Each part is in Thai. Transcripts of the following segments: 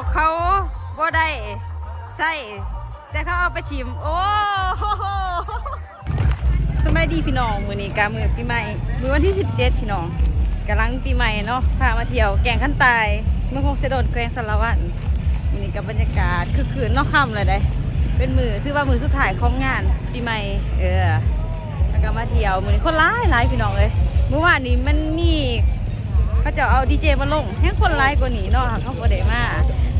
บอกเขาบ่ได้ใช่แต่เขาเอาไปชิมโอ้สมัยดีพี่น้องมื้อนี้กะมื้อปีใหม่มื้อวันที่17พี่น้องกำลังปีใหม่เนาะพามาเที่ยวแก่งขันตายเมืองคงเสด็จแขวงสารวัตรมื้อนี้กับบรรยากาศคือคืนนอกค่ำเลยได้เป็นมื้อถือว่ามื้อสุดท้ายของงานปีใหม่แล้วก็มาเที่ยวมื้อนี้คนหลายพี่น้องเลยเมื่อวานนี้มันมีเขาจะเอาดีเจมาลงให้คนไลฟ์กว่านี้เนาะเขาบ่ได้มา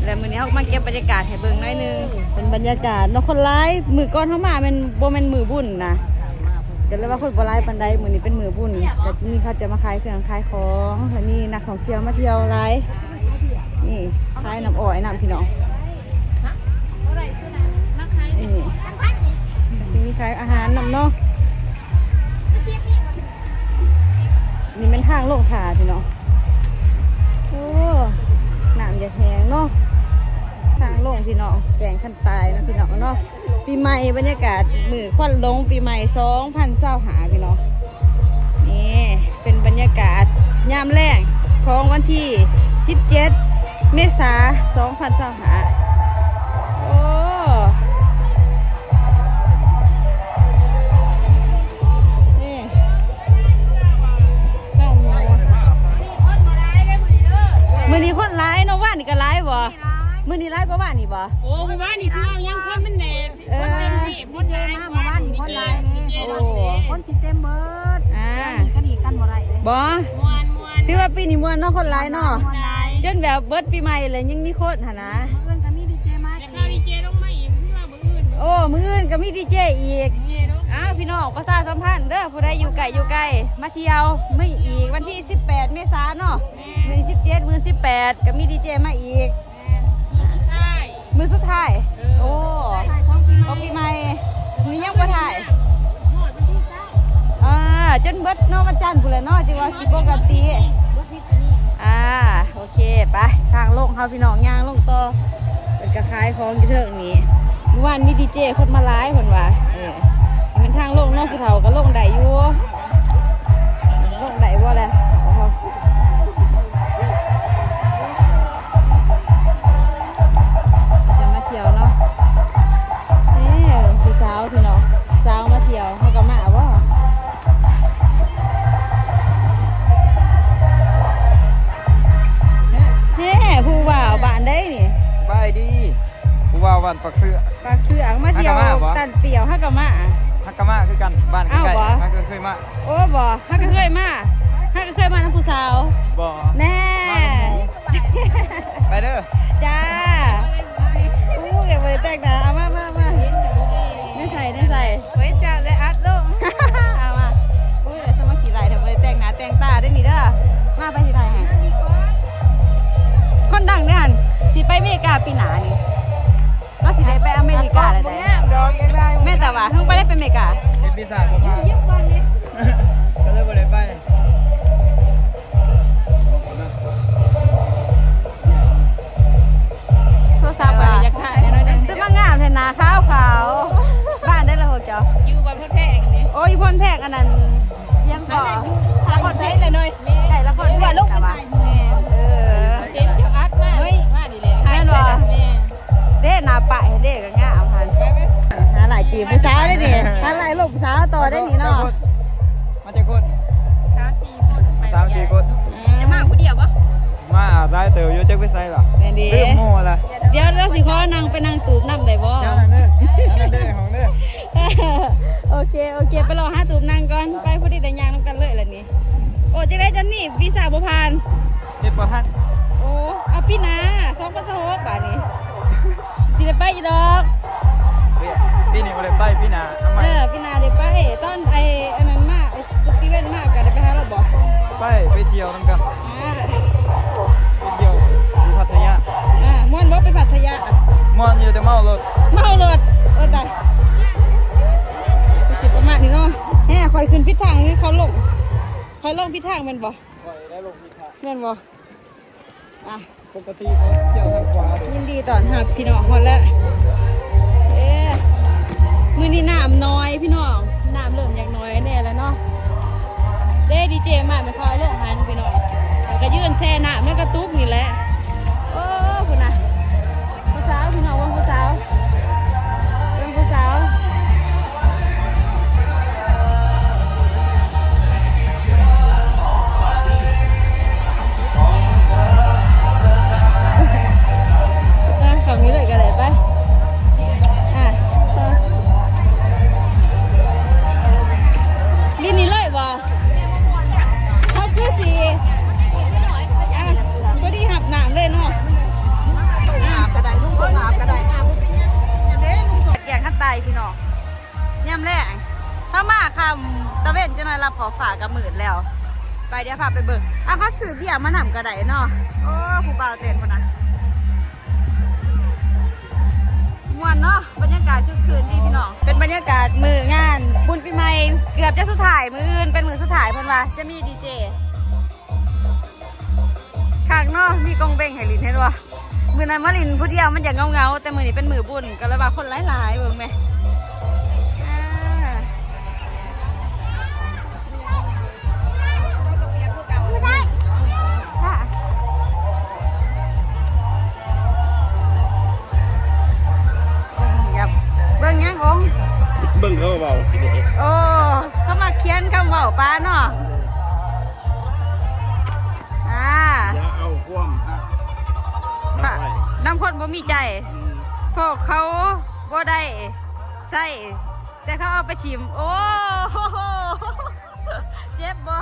แล้วมื้อนี้เขามาเก็บบรรยากาศให้เบิ่งหน่อยนึงเป็นบรรยากาศเนาะคนไลฟ์มื้อก่อนเขามามันบ่แม่นมื้อบุญนะก็เลยว่าคนบ่ไลฟ์ปานใดมื้อนี้เป็นมื้อบุญแต่สิมีเขาจะมาขายเครื่องขายของแล้วมีนักท่องเที่ยวมาเที่ยวไลฟ์นี่ขายน้ำอ้อยน้ำพี่น้องนี่สิมีขายอาหารน้ำเนาะนี่เป็นทางลงผาพี่น้องโอ้น้ำอยากแห้งเนาะทางลงพี่น้องแก่งขันตายนะพี่น้องเนาะปีใหม่บรรยากาศมือควันลงปีใหม่2025พี่น้องนี่เป็นบรรยากาศยามแรกของวันที่17 เมษายน 2025โอ้มือนี้คนร้ายเนาะว่านี่ก็ร้ายบ่มือนี้ร้ายก็ว่านี่บ่โอ้ว่านี่ที่เรายังคนมันแดดคนเต็มที่คนร้ายมาบ้านนี่คนร้ายนี่คนสิเต็มเบิดก็ดีกันบ่ได้เลยบ่ที่ว่าปีนี้ม่วนเนาะคนร้ายเนาะจนแบบเบิดปีใหม่เลยยังมีคนหั่นนะมื้ออื่นก็มีดีเจมาจะเข้าดีเจต้องมาอีกคือว่ามื้ออื่นโอ้มื้ออื่นก็มีดีเจอีกอ้าวพี่น้องประชาสัมพันธ์เด้อผู้ใดอยู่ไกลมาเที่ยวไม่อีกวันที่18 เมษายนเนาะมื้อ17มื้อ18ก็มีดีเจมาอีกมือสุดท้ายโอ้ของปีใหม่มียังบ่ถ่ายจนเบิดเนาะวันจันทร์พุ่นแหละเนาะจังว่าสิปกติโอเคไปทางลงเฮาพี่น้องย่างลงต่อเป็นกระขายของอยู่เทิงนี้เมื่อวานมีดีเจคนมาไลฟ์เพิ่นว่าเป็นทางลงเนาะผู้เฒ่าก็ลงได้อยู่ลงได้บ่แหละจะมาเที่ยวเนาะพี่สาวพี่น้องสาวมาเที่ยวเฮาก็มาบ่ผู้บ่าวบ้านได้นี่สบายดีผู้บ่าวบ้านปักเสือมาเที่ยวตันเปี่ยวฮักกะมาคือกันบ้านใกล้ๆฮักก็เคยมาโอ้บ่ฮักก็เคยมาน้ำผู้สาวบ่แน่ไปเด้อจ้าอู้เก็บไว้แต่งนะเอามาได้ใส่ไว้จ้าเลยอัดลงเอามาอู้เดี๋ยวสมัครกี่ไรเดี๋ยวไว้แต่งหน้าแต่งตาได้นี่เด้อมาไปสิไทยให้คนดังเนี่ยสิไปอเมริกาปีหน้านี่ก็สิได้ไปอเมริกาแล้วแต่แม่แต่ว่าเพิ่งไปได้ไปอเมริกาเฮ็ดวีซ่าบ่มาก็เลยบ่ได้ไปโทรศัพท์ไปอยากถ่ายหน่อยนึงจะมางามแทนนาขาวบ้านได้แล้วเหรอจ๊ะอยู่บ้านพ่อแพงอันนี้โอ้ยพ่นแพกอันนั้นยังก่อทางคนใช้เลยหน่อยไก่ละคนแพกกับว่าเห็นจะอัดมากมาดีเลยแม่นบ่เด้หน้าปะเด้ก็งามพันหาหลายจีบผู้สาวได้ดิหาหลายลูกสาวต่อได้นี่เนาะมาจากคน3-4 คนจะมาผู้เดียวบ่มาได้เติบอยู่จักไปไสล่ะลืมโม่ล่ะเดี๋ยวเราสิขอนั่งไปนั่งตูบน้ำได้บ่นั่นเด้อของเด้อโอเคไปรอหาตูบนั่งก่อนไปพอดีได้ย่างนำกันเลยล่ะนี่โอ้จังได๋จังนี่วีซ่าบ่ผ่านเฮ็ดบ่ทันโอ้เอาพี่นา2026บาทนี่สิได้ไปอยู่ดอกปีนี้บ่ได้ไปปีหน้าทำไมพี่นาได้ไปตอนอันนั้นมาสตีเวนมาก็ได้ไปหาเราบ่ไปเที่ยวนำกันไปเที่ยวอยู่พัทยาม่วนบ่ไปพัทยาม่วนอยู่แต่เมารถตายสิประมาณนี้เนาะคอยขึ้นพิษทางนี่เขาลงพิษทางแม่นบ่ได้ลงพิษทางแม่นบ่ปกติเขาเที่ยวทางขวายินดีต้อนรับพี่น้องฮอดแล้วมื้อนี้น้ำน้อยพี่น้องน้ำเริ่มอยากน้อยแน่แล้วเนาะดีเจมาไม่ค่อยลงหันพี่น้องแล้วก็ยืนแช่น้ำแล้วก็ตุ๊กนี่แหละโอ้คุณน่ะ ตะเวนจะมารับขอฝากกับหมื่นแล้ว ไปเดี๋ยวพาไปเบิ่งเขาซื้อเบียร์มาหนำกระไดเนาะโอ้ผู้บ่าวเต้นคนนะม่วนเนาะบรรยากาศคึกคืนดีพี่น้องเป็นบรรยากาศมืองานบุญปีใหม่เกือบจะสุดท้ายมืออื่นเป็นมือสุดท้ายเพิ่นว่าจะมีดีเจข้างเนาะมีกองเบ่งให้ลินเห็นบ่มือนั้นมาลินผู้เดียวมันอย่างเงาแต่มือนี้เป็นมือบุญก็เลยว่าคนหลายๆเบิ่งไหมเบิ่งยังองเบิ่งเขาเบา โอ้เขามาเขียนคำเว้าป้าเนาะอย่าเอาความน้ำคนบ่มีใจพวกเขาบ่ได้ใส่แต่เขาเอาไปชิมโอ้เจ็บบ่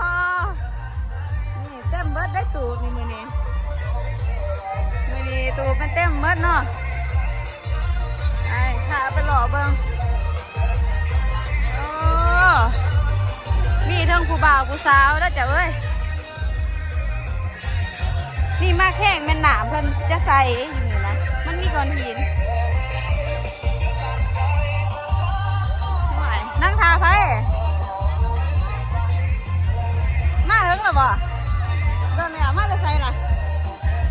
นี่เต็มเบิดได้ตูนี่มือนี้ตูมันเต็มเบิดเนาะไอ้ข้าไปหล่อเบิ่งโอ้มีทั้งผู้บ่าวผู้สาวแล้วจ้ะเอ้ยนี่มาแข่งแม่น้ำเพิ่นจะใส่อยู่นี่นะมันมีก้อนหินนั่งทาไฟมาเฮิงหรอบ่โดนเลยอ่ะมาจะใส่ล่ะ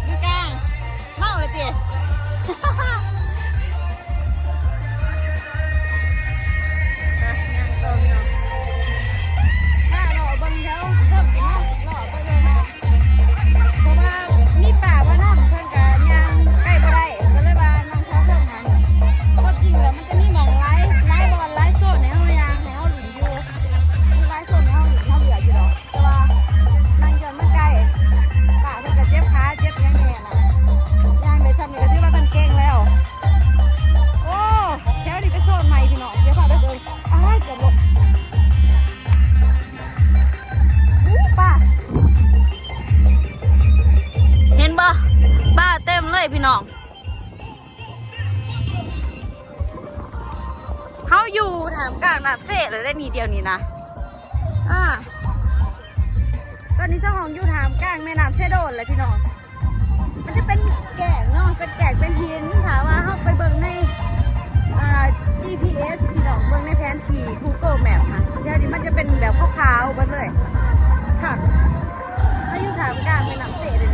อยู่กลางเมาเลยจีพี่น้องเขาอยู่ถามกลางน้ำเสเลยได้นี่เดียวนี้นะตอนนี้เจ้าของอยู่ถามกลางแม่น้ำเสโดนเลยพี่น้องมันจะเป็นแก่งเนาะเป็นแก่งเป็นหินถามว่าเขาไปเบิ่งในGPS พี่น้องเบิ่งในแผนที่ Google Map ค่ะเดี๋ยวนี้มันจะเป็นแบบขาวๆเบิ่งเลยค่ะถ้าอยู่ถามกลางแม่น้ำเสเลย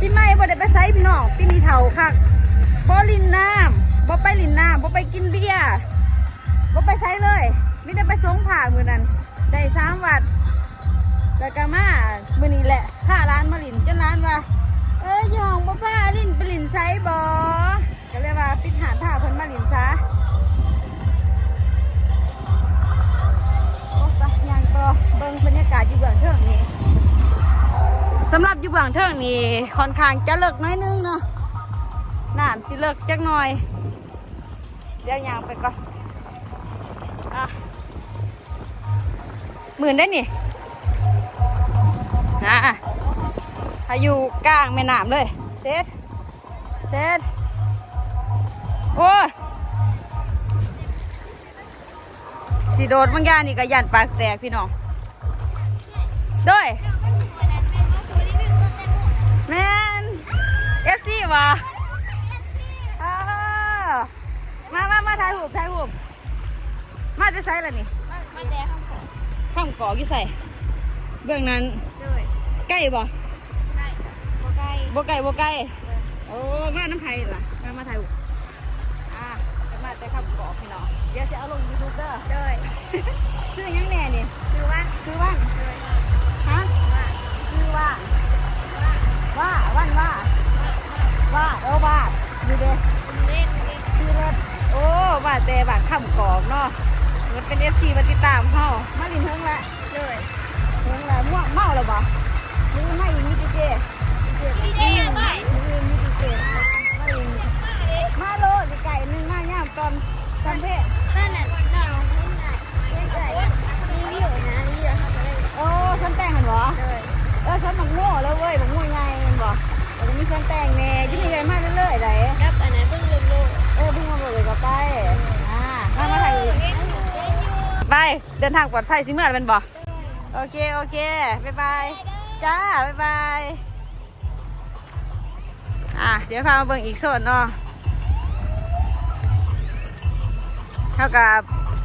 พี่ไม่บ่ได้ไปไซพี่น้องพี่มีเถาค่ะบ่ลินน้ำบ่ไปลินน้ำบ่ไปกินเบียร์บ่ไปไซเลยไม่ได้ไปสงผ่ามือนั้นได้3 วัดแล้วก็มามือนี้แหละผ้าร้านมาลินจนร้านว่าหยองบ่ผ้าลินไปลินไซบ่ก็เลยว่าปิดหาผ้าเพิ่นมาลินซะโอ้ไปย่างต่อเบิ่งบรรยากาศอยู่เบื้องเทิงนี้สำหรับอยู่เบื้องเทิงนี่ค่อนข้างจะเลิกน้อยนึงเนาะน้ำสิเลิกจักหน่อยเดี๋ยวยางไปก่อนหมื่นได้นี่ถ้าอยู่กลางแม่น้ำเลยเซตโอ้สีโดดบางอย่างนี่ก็ยันปากแตกพี่น้องด้วยแมนFC วะมาถ่ายรูปมาจะใส่อะไรนี่มาแดงข้างก่อกี่ใส่เบื้องนั้นใกล้บ่ใกล้โอ้มาน้ำไผ่ล่ะมาถ่ายรูปจะมาแต่ข้างก่อพี่น้องเดี๋ยวจะเอาลง YouTube เด้อชื่อยังแน่นี่ชื่อว่านฮะชื่อว่าดูเด้ชื่อเล็ดโอ้ว่าแต่บางคำกรอบเนาะมันเป็น FC มาติดตามเขามาลินเฮิงละเม่วงเมาแล้วบ่นี่ไม่มีดีเจไม่มีดีเจมาโลดไก่นึงมาย่ามตอนทำเพศนั่นน่ะรีวิวโอ้ฉันแต่งเหรอฉันบังโง่แล้วเว้ยบังโง่ไงมันบอกแต่ก็มีฉันแต่งแน่ยิ่งใหญ่มากเรื่อยๆเลยครับอันนั้นเพิ่งเริ่มโลโอ้ เพิ่งมาเบิกเลยก็ไปมาถ่ายไปเดินทางปลอดภัยสิเมื่อเป็นบ่โอเคบ๊ายบายจ้าบ๊ายบายเดี๋ยวพามาเบิ่งอีกโซนเนาะเท่ากับ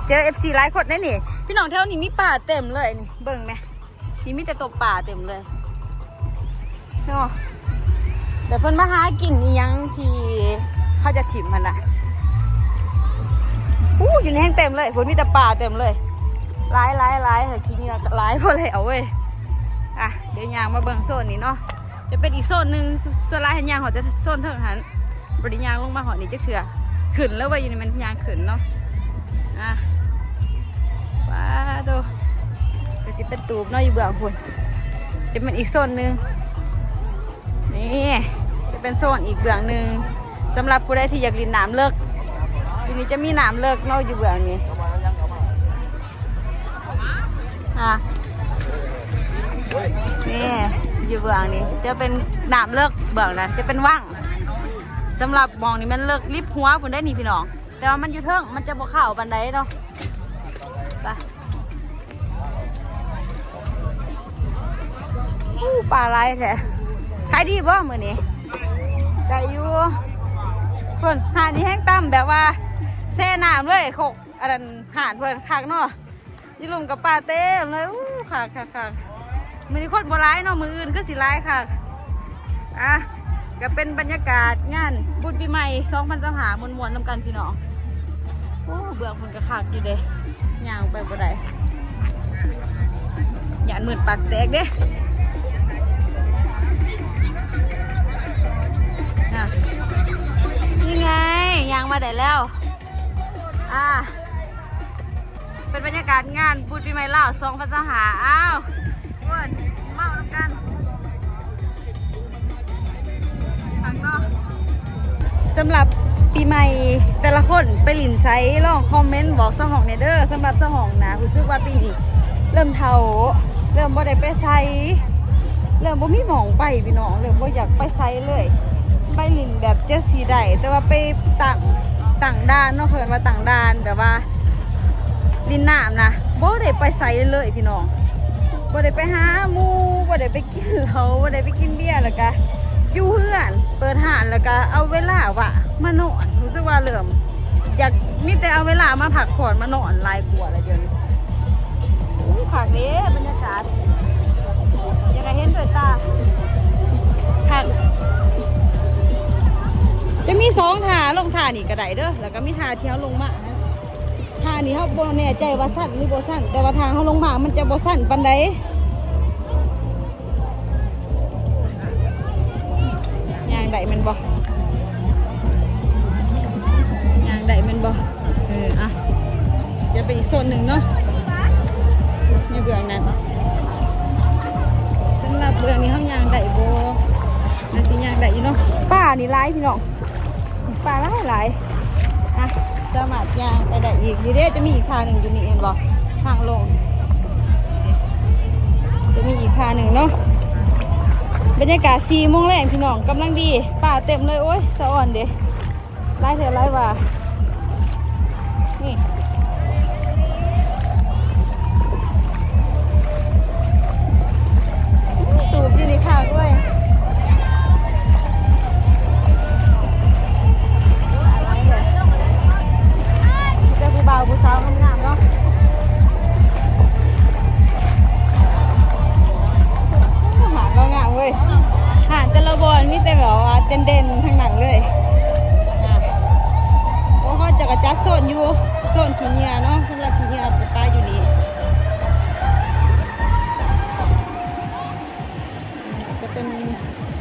เจอ FC หลายคนได้นี่พี่น้องแถวนี้มีป่าเต็มเลยนี่เบิ่งไหมนี่มีแต่ตกป่าเต็มเลยเนาะเดี๋ยวเพิ่นมาหากินอีหยังที่เขาจะชิมมันอะอยู่ในแห้งเต็มเลยเพิ่นมีแต่ป่าเต็มเลยหลายเฮ้ยขี้เหงื่อหลายพอแล้วเว้ยเดี๋ยวยางมาเบิ่งโซนนี้เนาะจะเป็นอีกโซนหนึ่งโซนลายหันยางหอจะโซนเทิงหันบริยางลงมาหอนี้จะเชื่อขึ้นแล้วว่าอยู่ในมันยางขึ้นเนาะว้าดูก็จะเป็นตูบเนาะอยู่เบื้องบนจะเป็นอีกโซนหนึ่งนี่จะเป็นโซนอีกเบื้องหนึ่งสำหรับผู้ใดที่อยากลินน้ำเลิกทีนี้จะมีน้ำเลิกเนาะอยู่เบื้องนี้นี่อยู่เบื้องนี้จะเป็นน้ำเลิกเบื้องนั้นจะเป็นว่างสำหรับมองนี่มันเลิกลิบหัวคุณได้นี่พี่น้องแต่ว่ามันอยู่เทิงมันจะบ่เข้าบันไดเนาะไปป่าไรแท้ขายดีบ่มื้อนี้ได้อยู่เพิ่นหาดนี่แห้งต่ำแบบว่าแช่น้ำเลยโคกอันนั้นหาดเพิ่นคักเนาะยี่ลุมกับป่าเต้เลยคักมื้อนี้คนบ่ร้ายเนาะมื้ออื่นก็สิร้ายค่ะก็เป็นบรรยากาศงานบุญปีใหม่2025มวนๆนำกันพี่น้องเบื่อคนกระคักอยู่เด้ย่างไปบ่ได้หยาดมืดปากแตกเด้นี่ไงย่างมาได้แล้วเป็นบรรยากาศงานบุญปีใหม่ลาว2025อ้าวเพื่อนเมาแล้วกันสำหรับปีใหม่แต่ละคนไปหลินไซส์ลองคอมเมนต์บอกสหองเนเดอร์สำหรับสหองนะรู้สึกว่าปีนี้เริ่มเท่าเริ่มบ่ได้ไปไซส์เริ่มบ่มีหมองไปพี่น้องเริ่มบ่อยากไปไซส์เลยไปหลินแบบเจสีได้แต่ว่าไปต่างด้านเนาะเพิ่นว่าต่างด้านแบบว่าลินน้ำนะบ่ได้ไปไซส์เลยพี่น้องบ่ได้ไปหาหมูบ่ได้ไปกินเหล้าบ่ได้ไปกินเบียร์แล้วก็อยู่เพื่อนเปิดหานแล้วก็เอาเวลามานอนรู้สึกว่าเริ่มอยากมีแต่เอาเวลามาผักผ่อนมานอนลายกลัวอะไรเดี๋ยวนี้ผักนี้บรรยากาศอยากให้เห็นด้วยตาผักจะมี2 ท่าลงท่านี่กระไดเด้อแล้วก็มีท่าที่เขาลงมาท่านี่เขาโบแน่ใจว่าสั้นหรือโบสั้นแต่ว่าทางเขาลงมามันจะโบสั้นปันใดได้มันบ่ยางได้มันบ่จะไปอีกโซนหนึ่งเนาะมีเบื้องนั้นสำหรับเบื้องนี้เขายางได้บ่น่าสิยางได้อยู่เนาะป่านี่ร้ายพี่น้องป่าหลายสามารถยางไปได้อีกดีเด้จะมีอีกทางหนึ่งอยู่นี่เองบ่ทางลงจะมีอีกทางหนึ่งเนาะบรรยากาศ4 โมงแรงพี่น้องกำลังดีป่าเต็มเลยโอ้ยสะอ่อนเด้ไล่เถอะไล่ว่านี่ตูบอยู่ในข้างด้วยเจ้าผู้บ่าวผู้สาวงามเนาะหางก็งามเว้ยหางแต่ละบอลมีแต่แบบว่าเด่นๆทั้งหนังเลยเพราะเขาจะกระจัดโซนอยู่โซนขี้เหงื่อเนาะสำหรับขี้เหงื่อปลาอยู่นี่จะเป็น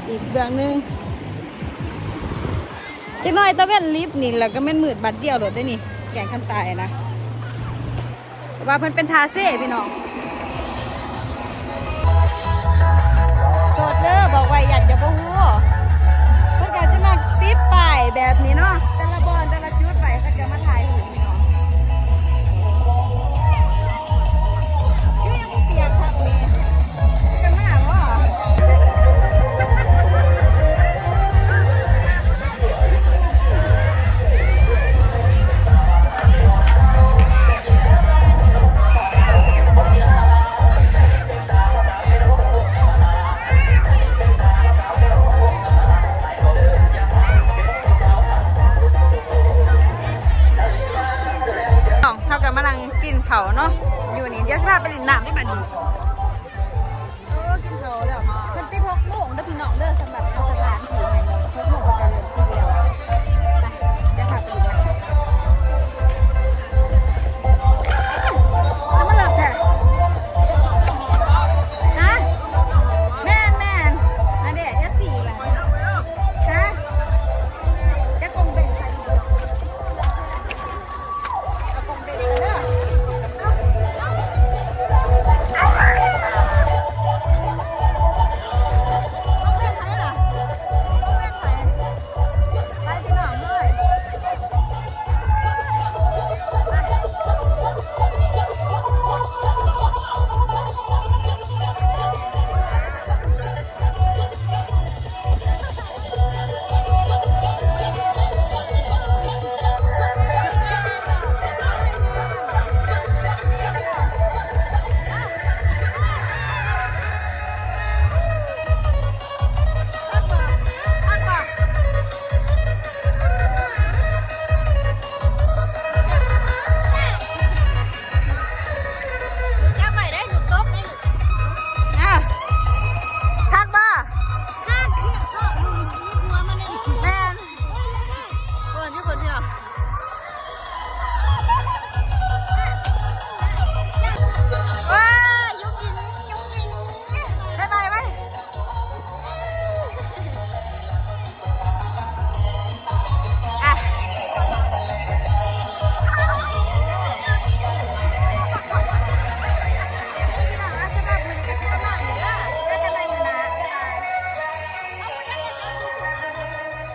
อีกเบื้องหนึ่งเล็กน้อยตะเวนลิฟต์นี่แล้วก็แม่นมืดบัดเดียวโดดได้นี่แกงขั้นตายนะว่าเพิ่นเป็นทาเซ่พี่น้อง